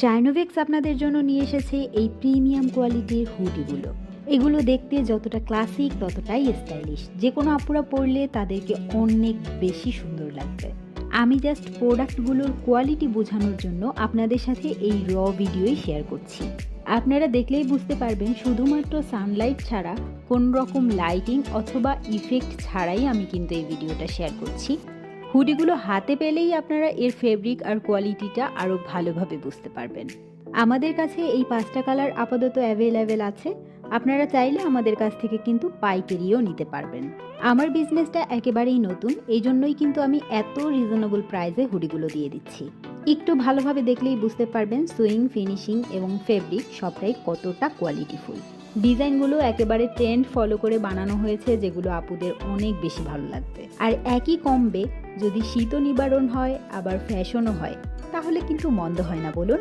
চাইনোভেক্স আপনাদের জন্য নিয়ে এসেছে এই প্রিমিয়াম কোয়ালিটির হুডিগুলো। এগুলো দেখতে যতটা ক্লাসিক ততটাই স্টাইলিশ। যে কোনো আপুরা পরলে তাদেরকে অনেক বেশি সুন্দর লাগবে। আমি জাস্ট প্রোডাক্টগুলোর কোয়ালিটি বোঝানোর জন্য আপনাদের সাথে এই ভিডিওই শেয়ার করছি। আপনারা দেখলেই বুঝতে পারবেন শুধুমাত্র সানলাইট ছাড়া কোনো রকম লাইটিং অথবা ইফেক্ট ছাড়াই আমি কিন্তু এই ভিডিওটা শেয়ার করছি। হুডিগুলো হাতে পেলেই আপনারা এর ফেব্রিক আর কোয়ালিটিটা আরও ভালোভাবে বুঝতে পারবেন। আমাদের কাছে এই 5টা কালার আপাতত অ্যাভেলেবেল আছে। আপনারা চাইলে আমাদের কাছ থেকে কিন্তু পাইকারিও নিতে পারবেন। আমার বিজনেসটা একেবারেই নতুন, এই জন্যই কিন্তু আমি এত রিজনেবল প্রাইসে হুডিগুলো দিয়ে দিচ্ছি। একটু ভালোভাবে দেখলেই বুঝতে পারবেন সুইং, ফিনিশিং এবং ফেব্রিক সবটাই কতটা কোয়ালিটিফুল। ডিজাইনগুলো একেবারে ট্রেন্ড ফলো করে বানানো হয়েছে, যেগুলো আপুদের অনেক বেশি ভালো লাগবে। আর একই কমবে যদি শীত নিবারণ হয় আবার ফ্যাশনও হয়, তাহলে কিন্তু মন্দ হয় না বলুন।